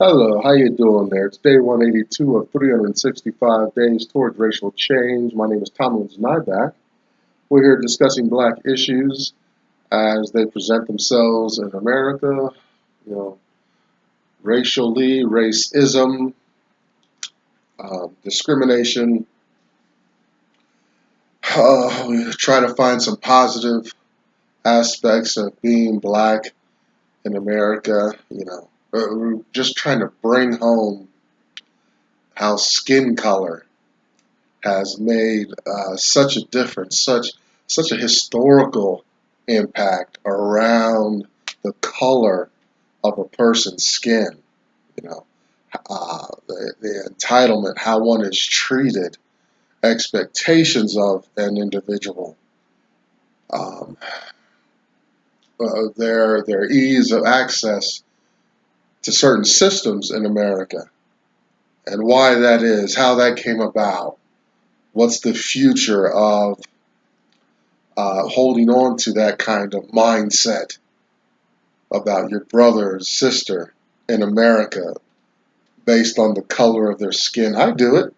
Hello, how you doing there? It's day 182 of 365 days towards racial change. My name is Tomlins Nyback. We're here discussing black issues as they present themselves in America, you know, racially, racism, discrimination. We try to find some positive aspects of being black in America, We're just trying to bring home how skin color has made such a difference, such a historical impact around the color of a person's skin. You know, the entitlement, how one is treated, expectations of an individual, um, their ease of access to certain systems in America, and why that is, how that came about. What's the future of holding on to that kind of mindset about your brother or sister in America based on the color of their skin? I do it.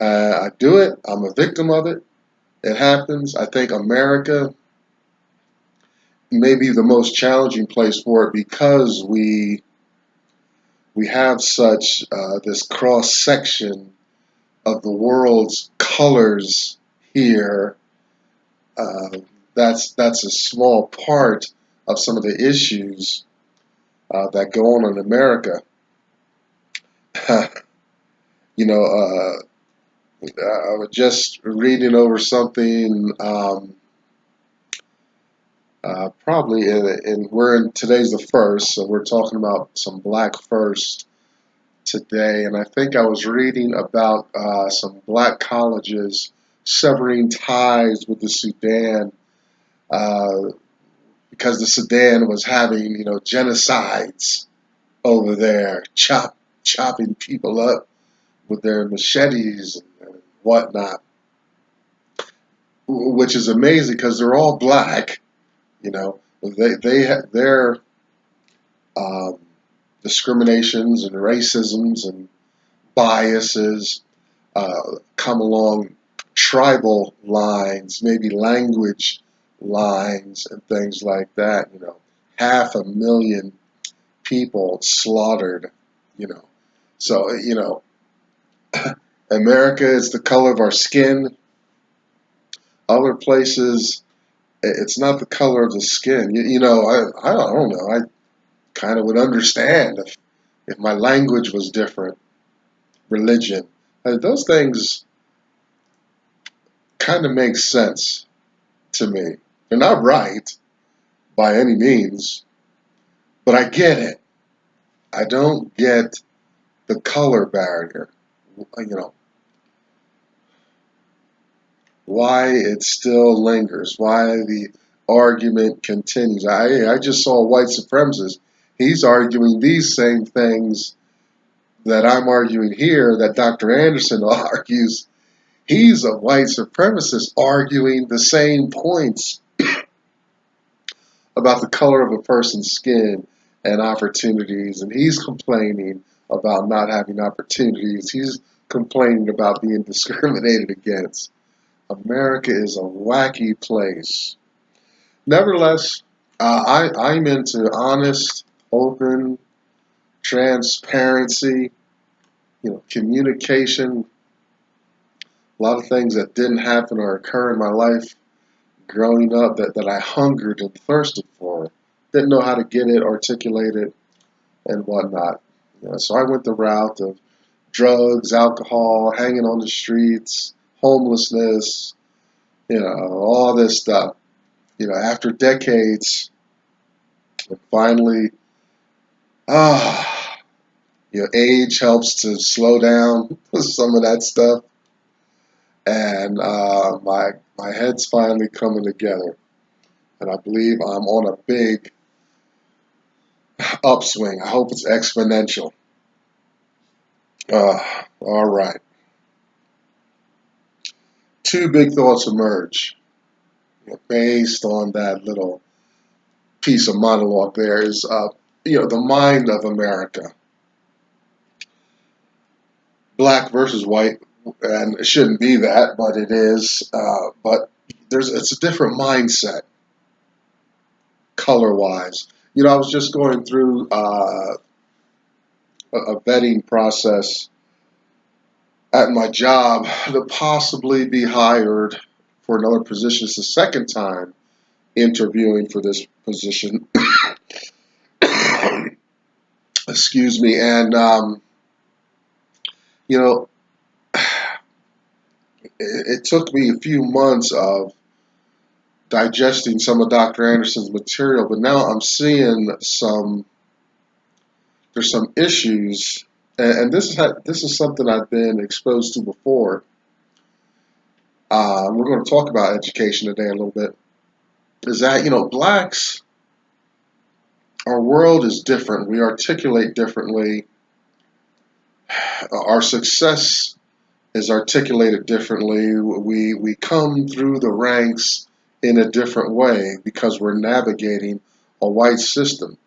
I do it. I'm a victim of it. It happens. I think America may be the most challenging place for it because we have such this cross section of the world's colors here. Uh, that's a small part of some of the issues that go on in America. you know, I was just reading over something. Probably we're in today's the first, so we're talking about some black first today. And I think I was reading about some black colleges severing ties with the Sudan uh, because the Sudan was having genocides over there, chopping people up with their machetes and whatnot, which is amazing because they're all black. They have their um, discriminations and racisms and biases come along tribal lines, maybe language lines and things like that. 500,000 people slaughtered. You know, so America is the color of our skin. Other places, it's not the color of the skin. I don't know. I kind of would understand if my language was different, religion. Those things kind of make sense to me. They're not right by any means, but I get it. I don't get the color barrier. You know, why it still lingers, why the argument continues. I just saw a white supremacist. He's arguing these same things that I'm arguing here, that Dr. Anderson argues. He's a white supremacist arguing the same points about the color of a person's skin and opportunities, and he's complaining about not having opportunities. He's complaining about being discriminated against. America is a wacky place. Nevertheless, I'm into honest, open, transparency, communication. A lot of things that didn't happen or occur in my life growing up that I hungered and thirsted for. Didn't know how to get it, articulate it, and whatnot. So I went the route of drugs, alcohol, hanging on the streets, homelessness, all this stuff. After decades, and finally, ah, age helps to slow down some of that stuff, and my head's finally coming together, and I believe I'm on a big upswing. I hope it's exponential. All right. Two big thoughts emerge based on that little piece of monologue. There is, the mind of America. black versus white, and it shouldn't be that, but it is. But it's a different mindset, color wise. I was just going through a vetting process at my job to possibly be hired for another position. It's the second time interviewing for this position. Excuse me. And, you know, it took me a few months of digesting some of Dr. Anderson's material, but now I'm seeing there's some issues, and this is something I've been exposed to before. We're going to talk about education today a little bit. Is that blacks, our world is different. We articulate differently. Our success is articulated differently. We come through the ranks in a different way because we're navigating a white system.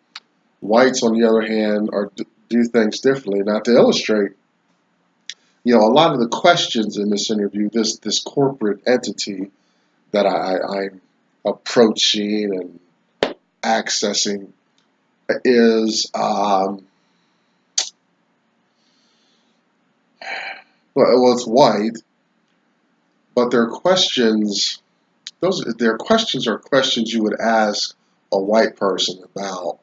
Whites, on the other hand, do things differently. Now, to illustrate, a lot of the questions in this interview, this corporate entity that I'm approaching and accessing is well, it's white, but their questions are questions you would ask a white person about,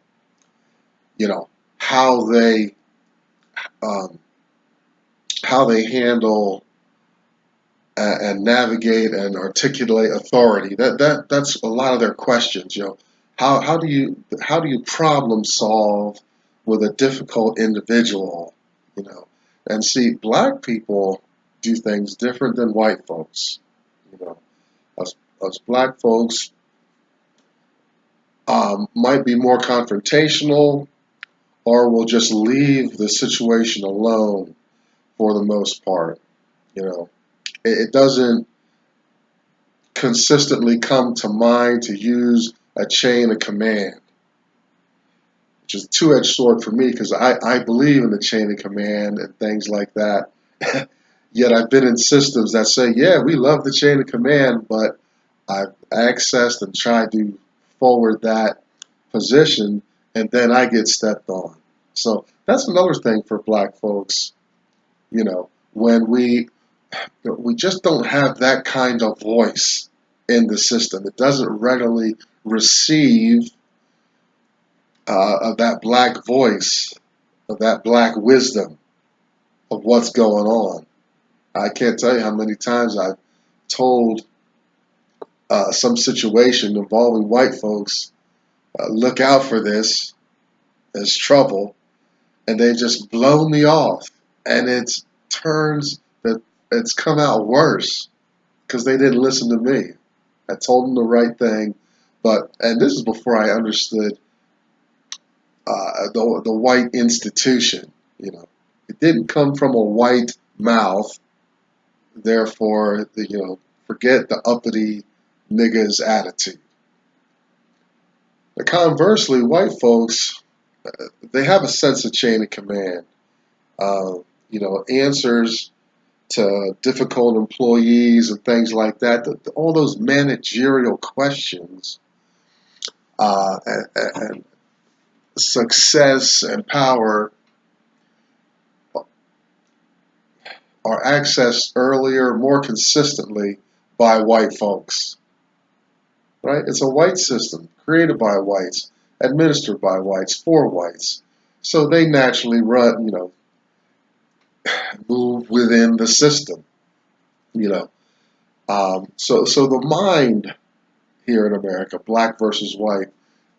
how they um, how they handle and navigate and articulate authority. That's a lot of their questions. How do you problem solve with a difficult individual? You know, and see, black people do things different than white folks. You know, us black folks might be more confrontational, or will just leave the situation alone for the most part. It doesn't consistently come to mind to use a chain of command, which is a two-edged sword for me because I believe in the chain of command and things like that. Yet I've been in systems that say, yeah, we love the chain of command, but I've accessed and tried to forward that position, and then I get stepped on. So that's another thing for black folks, when we just don't have that kind of voice in the system. It doesn't readily receive of that black voice, of that black wisdom of what's going on. I can't tell you how many times I've told some situation involving white folks, look out for this, there's trouble, and they just blow me off. And it's come out worse because they didn't listen to me. I told them the right thing, and this is before I understood the white institution. It didn't come from a white mouth. Therefore, forget the uppity niggas attitude. But conversely, white folks, they have a sense of chain of command. Answers to difficult employees and things like that. All those managerial questions and success and power are accessed earlier, more consistently by white folks. Right? It's a white system created by whites, administered by whites, for whites. So they naturally move within the system. You know, so the mind here in America, black versus white,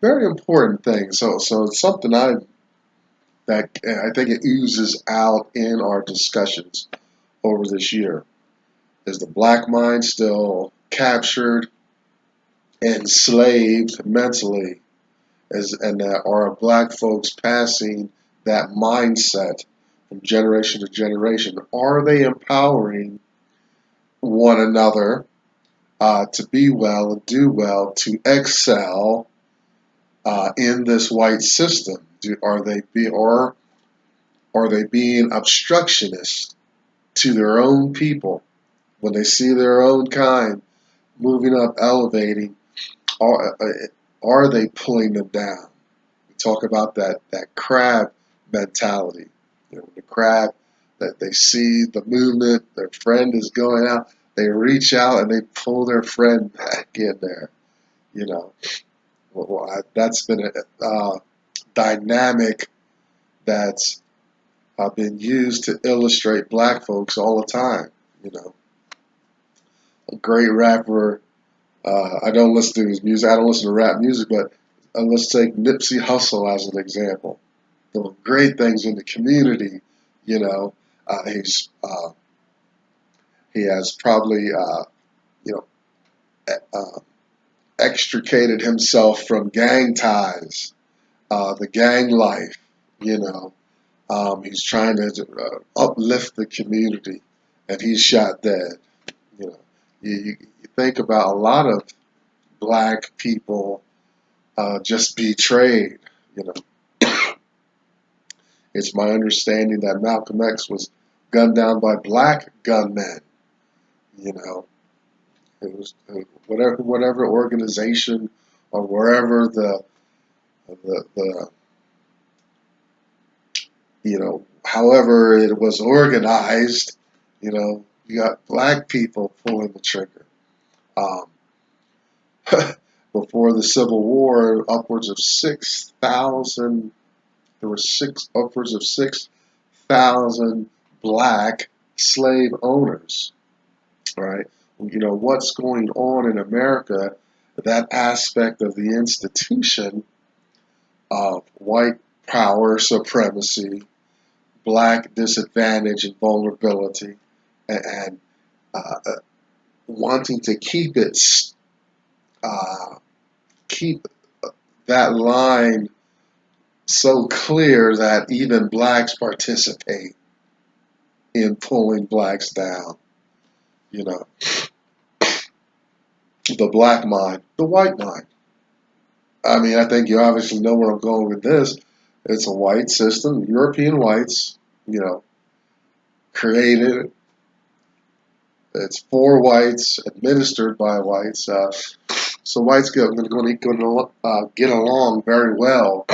very important thing. So it's something that I think it oozes out in our discussions over this year. Is the black mind still captured, enslaved mentally, and are black folks passing that mindset from generation to generation? Are they empowering one another to be well and do well, to excel in this white system? Are they being obstructionists? to their own people, when they see their own kind moving up, elevating, are they pulling them down? We talk about that crab mentality. The crab that they see the movement, their friend is going out, they reach out and they pull their friend back in there. You know, that's been a dynamic that's been used to illustrate black folks all the time. A great rapper. I don't listen to his music. I don't listen to rap music, but let's take Nipsey Hussle as an example. Doing great things in the community. You know, he's he has probably you know extricated himself from gang ties, the gang life. You know, he's trying to uplift the community, and he's shot dead. You know, you think about a lot of black people just betrayed. You know, it's my understanding that Malcolm X was gunned down by black gunmen. You know, it was whatever organization or wherever the however it was organized. You got black people pulling the trigger. Um, Before the Civil War, upwards of 6,000. There were upwards of 6,000 black slave owners. Right? What's going on in America? That aspect of the institution of white power supremacy, black disadvantage and vulnerability, and wanting to keep that line so clear that even blacks participate in pulling blacks down. You know, the black mind, the white mind. I mean, I think you obviously know where I'm going with this. It's a white system. European whites, created it. It's for whites, administered by whites. So whites are going to get along very well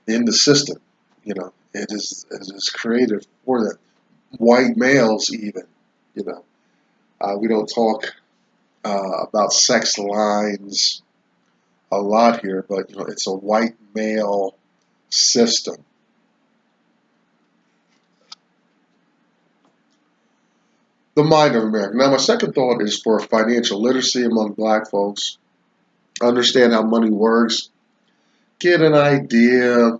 in the system. It is created for them. White males, even. We don't talk about sex lines a lot here, but it's a white male system. The mind of America. Now, my second thought is for financial literacy among black folks. Understand how money works. Get an idea.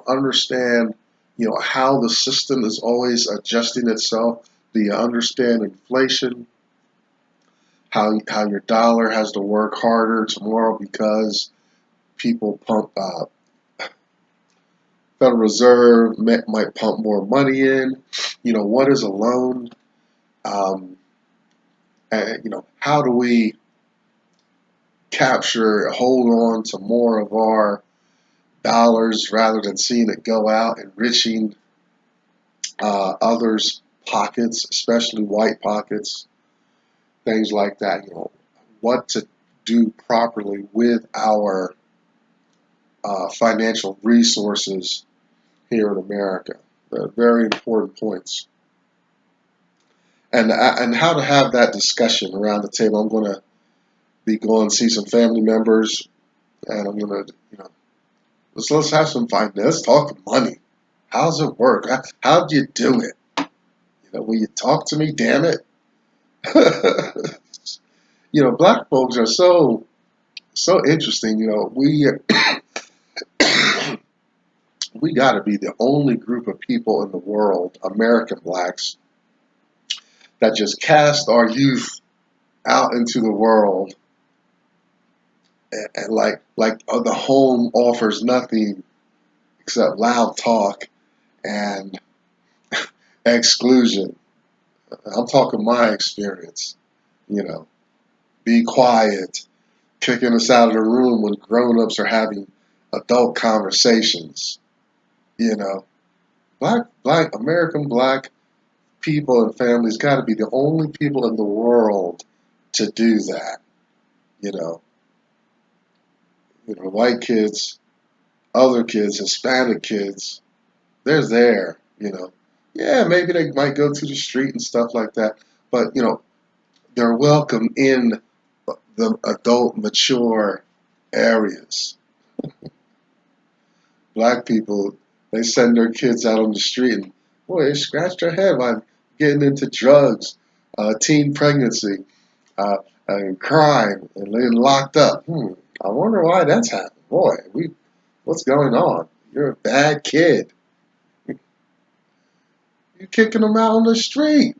Understand, how the system is always adjusting itself. Do you understand inflation? How your dollar has to work harder tomorrow because people pump. Federal Reserve might pump more money in. What is a loan? Um, how do we hold on to more of our dollars rather than seeing it go out, enriching others' pockets, especially white pockets, things like that. What to do properly with our financial resources here in America. Very important points. And how to have that discussion around the table. I'm going to be going to see some family members, and I'm going to, let's have some fun. Let's talk money. How's it work? How do you do it? Will you talk to me? Damn it! Black folks are so interesting. We got to be the only group of people in the world, American blacks, that just cast our youth out into the world, and the home offers nothing except loud talk and exclusion. I'm talking my experience. Be quiet, kicking us out of the room when grown-ups are having adult conversations. You know, American black people and families got to be the only people in the world to do that. You know, white kids, other kids, Hispanic kids, they're there. Yeah, maybe they might go to the street and stuff like that, but they're welcome in the adult, mature areas. Black people, they send their kids out on the street and, boy, they scratch their head by getting into drugs, teen pregnancy, uh, and crime, and getting locked up. I wonder why that's happened. Boy, what's going on? You're a bad kid. You're kicking them out on the street.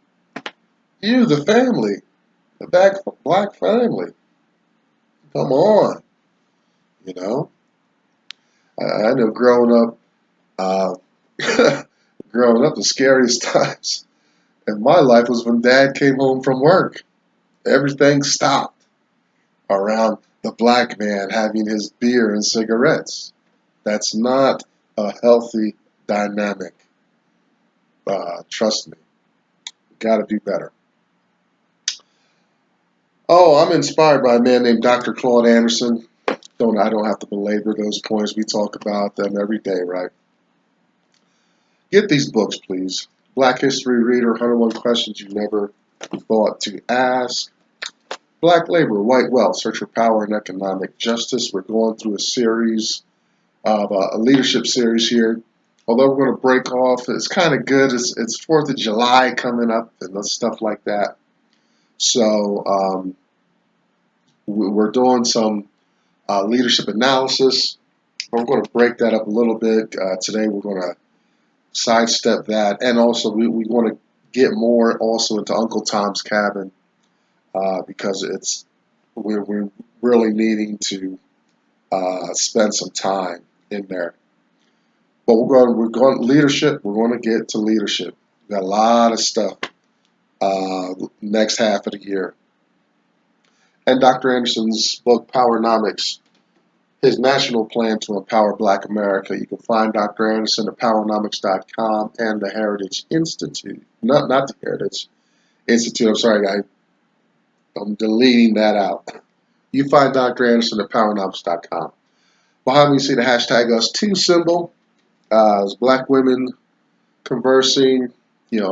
You, the family, the black family. Come on, you know. I know growing up, uh, the scariest times in my life was when Dad came home from work. Everything stopped around the black man having his beer and cigarettes. That's not a healthy dynamic. Trust me, got to do better. Oh, I'm inspired by a man named Dr. Claude Anderson. I don't have to belabor those points. We talk about them every day, right? Get these books, please. Black History Reader, 101 Questions You Never Thought to Ask. Black Labor, White Wealth, Search for Power and Economic Justice. We're going through a series of a leadership series here. Although we're going to break off, it's kind of good. It's 4th of July coming up and stuff like that. So we're doing some leadership analysis. We're going to break that up a little bit. Today we're going to sidestep that, and also we want to get more also into Uncle Tom's Cabin because we're really needing to spend some time in there. But we're going leadership. We're going to get to leadership. We've got a lot of stuff next half of the year. And Dr. Anderson's book Powernomics, his national plan to empower Black America. You can find Dr. Anderson at powernomics.com and the Heritage Institute. Not the Heritage Institute. I'm sorry, I'm deleting that out. You find Dr. Anderson at powernomics.com. Behind me, you see the hashtag #US2 symbol. As Black women conversing,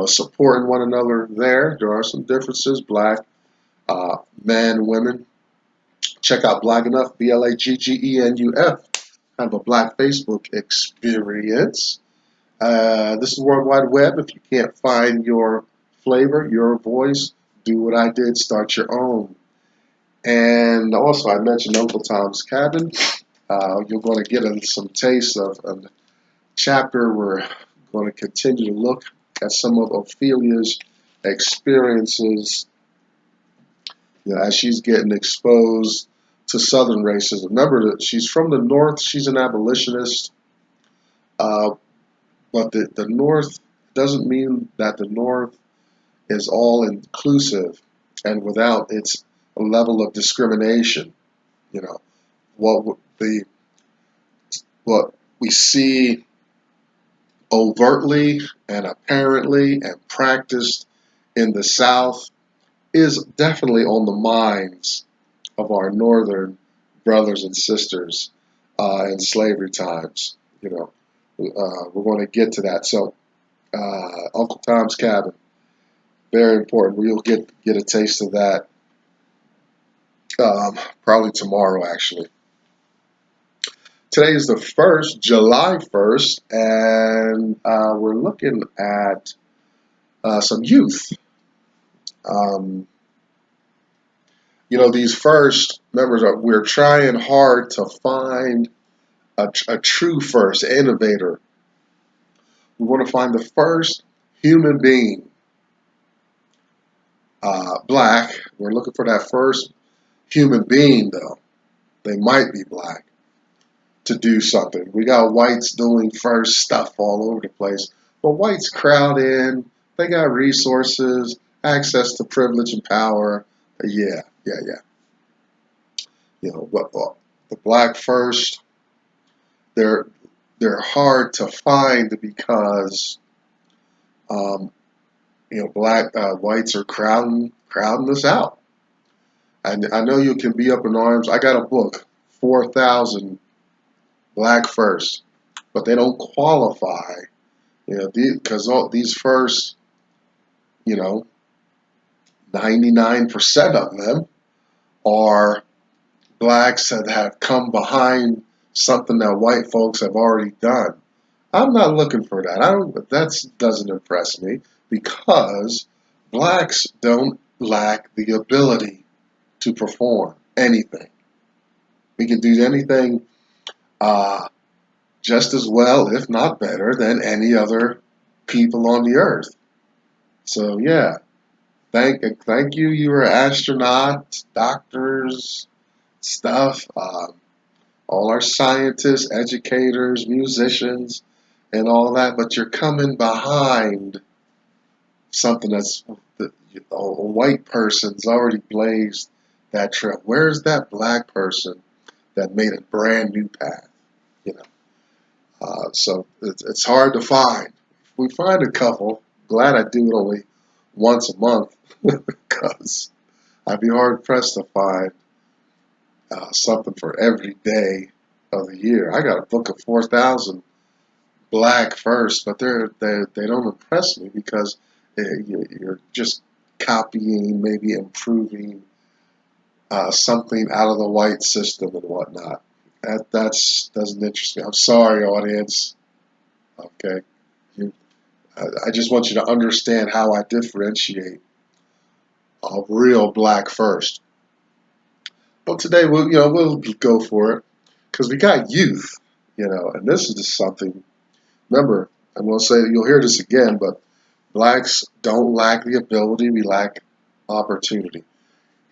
supporting one another there. There are some differences, Black men and women. Check out Black Enough, BLAGGENUF, kind of a Black Facebook experience. This is World Wide Web. If you can't find your flavor, your voice, do what I did, start your own. And also, I mentioned Uncle Tom's Cabin. You're going to get some taste of a chapter. We're going to continue to look at some of Ophelia's experiences as she's getting exposed to Southern racism. Remember that she's from the North. She's an abolitionist. But the North doesn't mean that the North is all inclusive and without its level of discrimination. What what we see overtly and apparently and practiced in the South is definitely on the minds of our Northern brothers and sisters in slavery times. We're going to get to that. So, Uncle Tom's Cabin, very important. We'll get a taste of that probably tomorrow, actually. Today is the 1st, July 1st, and we're looking at some youth. These first members, we're trying hard to find a true first innovator. We want to find the first human being, Black. We're looking for that first human being, though. They might be Black, to do something. We got whites doing first stuff all over the place. But whites crowd in. They got resources, access to privilege and power. Yeah. But the Black first, they're they're hard to find because um, whites are crowding us out. I know you can be up in arms. I got a book, 4,000 black first, but they don't qualify, because all these first, you know, 99% of them are blacks that have come behind something that white folks have already done. I'm not looking for that. That doesn't impress me because blacks don't lack the ability to perform anything. We can do anything uh, just as well, if not better, than any other people on the earth. So yeah, thank you. You were astronauts, doctors, stuff. All our scientists, educators, musicians, and all that. But you're coming behind something a white person's already blazed that trail. Where's that black person that made a brand new path? You know, so it's hard to find. If we find a couple, glad I do it only once a month because I'd be hard pressed to find something for every day of the year. I got a book of 4,000 black first, but they don't impress me because you're just copying, maybe improving something out of the white system and whatnot. That's doesn't interest me. I'm sorry, audience. Okay, you, I just want you to understand how I differentiate a real black first. But today we'll go for it because we got youth, and this is just something. Remember, I'm going to say that you'll hear this again, but blacks don't lack the ability; we lack opportunity.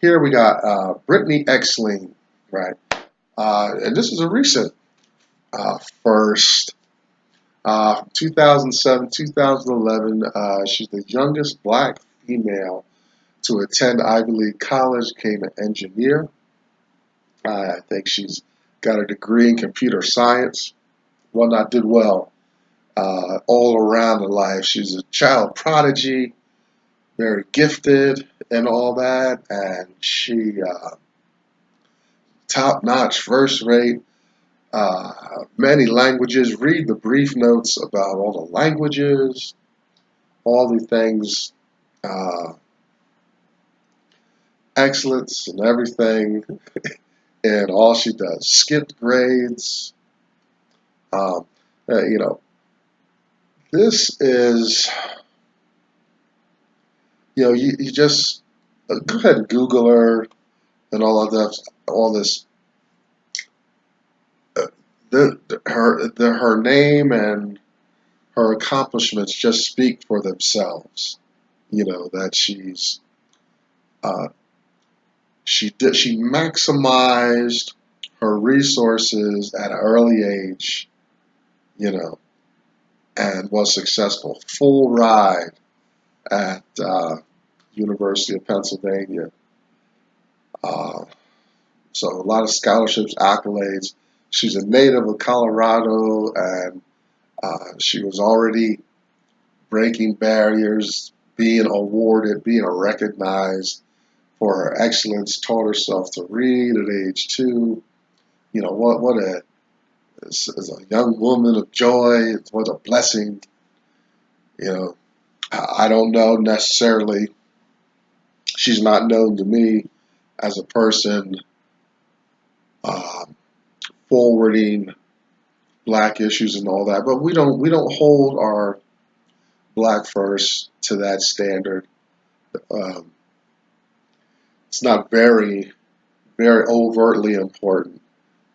Here we got Brittany Exline, right? And this is a recent first, 2007, 2011. She's the youngest black female to attend Ivy League college, became an engineer. I think she's got a degree in computer science. Whatnot, did well all around in life. She's a child prodigy, very gifted, and all that. And she top notch, first rate, many languages. Read the brief notes about all the languages, all the things, uh, excellence and everything, and all she does. Skipped grades. Um, uh, you know, this is, you just go ahead and Google her and all of that, all this. Uh, her name and her accomplishments just speak for themselves. That uh, she maximized her resources at an early age, you know, and was successful. Full ride at University of Pennsylvania. Uh, so a lot of scholarships, accolades. She's a native of Colorado, and she was already breaking barriers, being awarded, being recognized for her excellence. Taught herself to read at age 2. What as a young woman of joy. What a blessing. I don't know necessarily. She's not known to me as a person um, forwarding black issues and all that, but we don't hold our black first to that standard. Um, it's not very very overtly important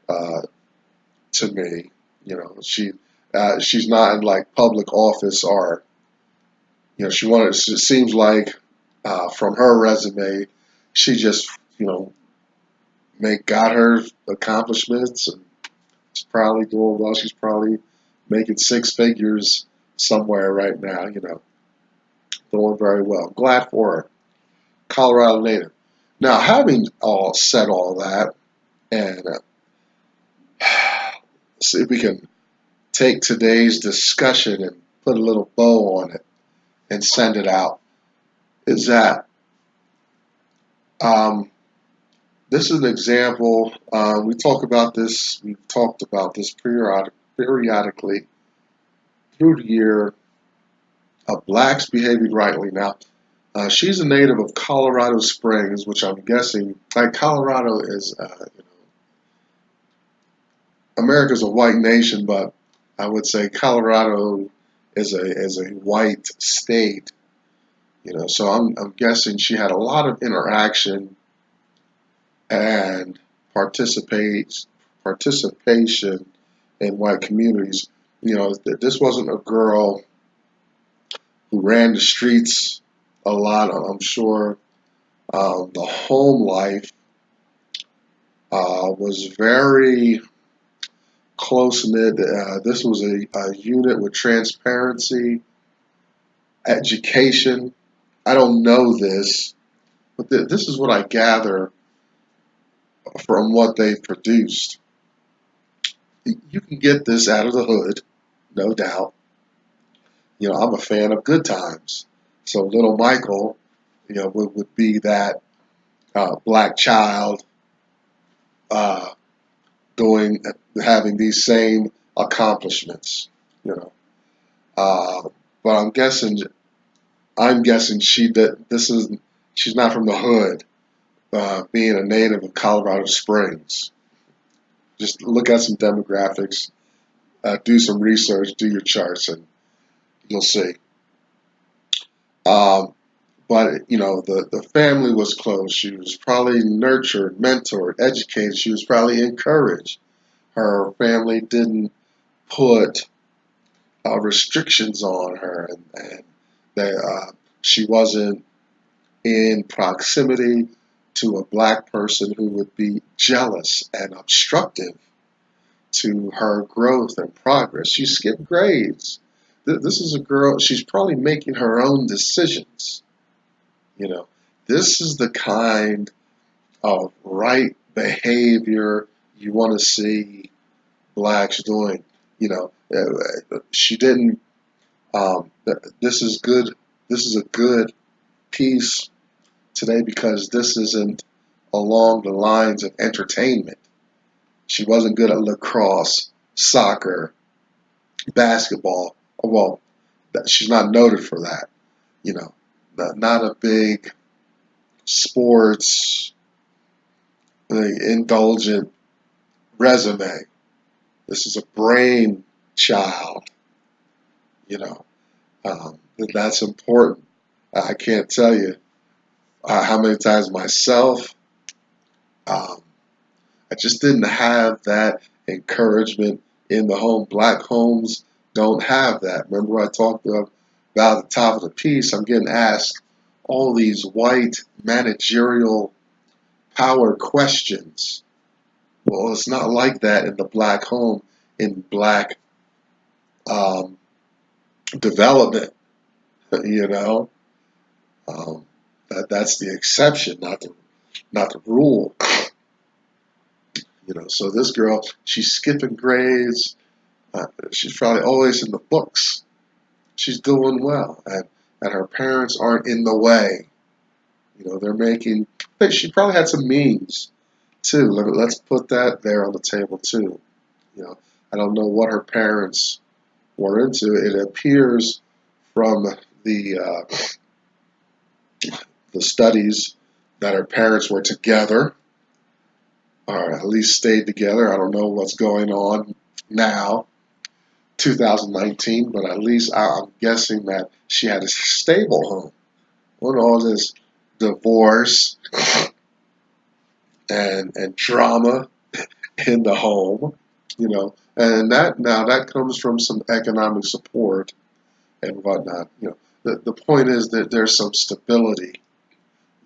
uh, to me. She's not in like public office or she wanted. It seems like from her resume, she just got her accomplishments and she's probably doing well. She's probably making 6 figures somewhere right now. Doing very well. Glad for her. Colorado native. Now, having all said all that, and see if we can take today's discussion and put a little bow on it and send it out is that um, this is an example. We talk about this. We've talked about this periodically through the year of blacks behaving rightly. Now, she's a native of Colorado Springs, which I'm guessing, like Colorado is, America's a white nation, but I would say Colorado is a white state. So I'm guessing she had a lot of interaction and participation in white communities. This wasn't a girl who ran the streets a lot. I'm sure the home life was very close knit. This was a unit with transparency, education. I don't know this, but this is what I gather from what they've produced. You can get this out of the hood, no doubt. I'm a fan of good times. So little Michael, would be that black child uh, doing having these same accomplishments. You know, uh, but I'm guessing she's not from the hood, being a native of Colorado Springs. Just look at some demographics, do some research, do your charts, and you'll see. Um, but the family was close. She was probably nurtured, mentored, educated. She was probably encouraged. Her family didn't put restrictions on her, and she wasn't in proximity to a black person who would be jealous and obstructive to her growth and progress. She skipped grades. This is a girl, she's probably making her own decisions. You know, this is the kind of right behavior you want to see blacks doing. She didn't. This is good. This is a good piece today because this isn't along the lines of entertainment. She wasn't good at lacrosse, soccer, basketball. Well, she's not noted for that. You know, not a big sports indulgent resume. This is a brain child. You know, that's important. I can't tell you how many times myself, um, I just didn't have that encouragement in the home. Black homes don't have that. Remember I talked about at the top of the piece, I'm getting asked all these white managerial power questions. Well, it's not like that in the black home, in black um, development, you know. Um, that's the exception, not the rule. So this girl, she's skipping grades. She's probably always in the books. She's doing well, and her parents aren't in the way. They're making. She probably had some means too. Let's put that there on the table too. I don't know what her parents were into. It appears from the uh, the studies that her parents were together, or at least stayed together. I don't know what's going on now, 2019, but at least I'm guessing that she had a stable home. When all this divorce and drama in the home, and that comes from some economic support and whatnot. The point is that there's some stability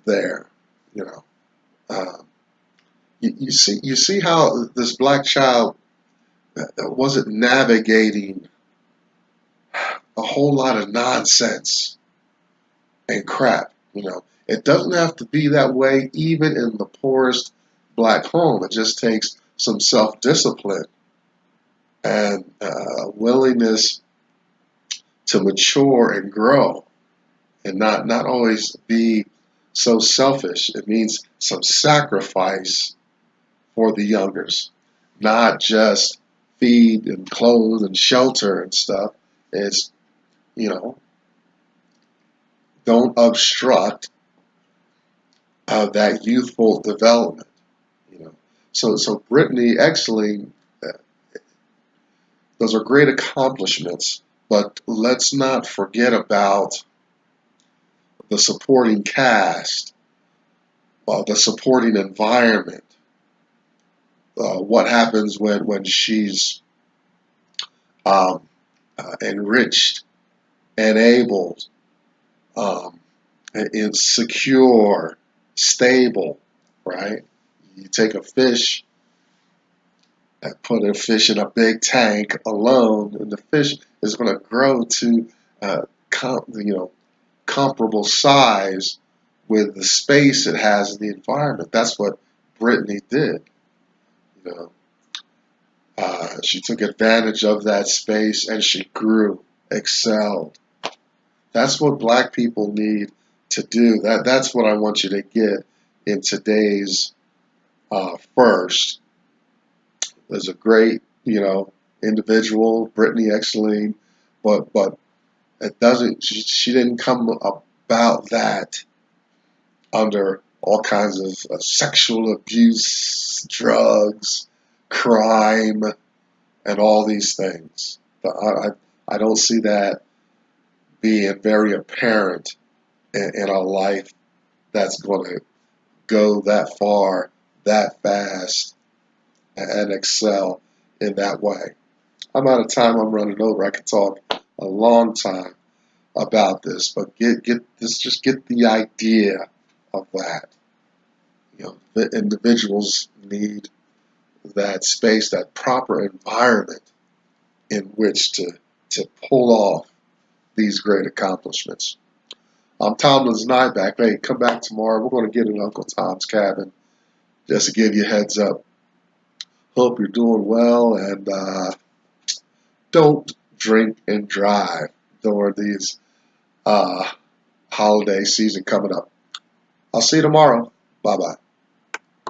there. You know, uh, you see how this black child wasn't navigating a whole lot of nonsense and crap. It doesn't have to be that way even in the poorest black home. It just takes some self-discipline and willingness to mature and grow, and not always be so selfish. It means some sacrifice for the youngers, not just feed and clothe and shelter and stuff. It's, you know, don't obstruct that youthful development. You know, so Brittany Exline, uh, those are great accomplishments, but let's not forget about the supporting cast, the supporting environment. What happens when she's um, enriched, enabled, um, secure, stable, right? You take a fish and put a fish in a big tank alone, and the fish is going to grow to, comparable size with the space it has in the environment. That's what Brittany did. You know, she took advantage of that space and she grew, excelled. That's what Black people need to do. That's what I want you to get in today's first. There's a great, individual, Brittany Exline, but it doesn't. She didn't come about that under all kinds of sexual abuse, drugs, crime, and all these things. I don't see that being very apparent in a life that's going to go that far, that fast, and excel in that way. I'm out of time. I'm running over. I could talk a long time about this, but get this. Just get the idea of that. The individuals need that space, that proper environment in which to pull off these great accomplishments. I'm Tomlin's Nyback. Hey, come back tomorrow. We're going to get in Uncle Tom's cabin just to give you a heads up. Hope you're doing well, and don't drink and drive during these holiday season coming up. I'll see you tomorrow. Bye-bye.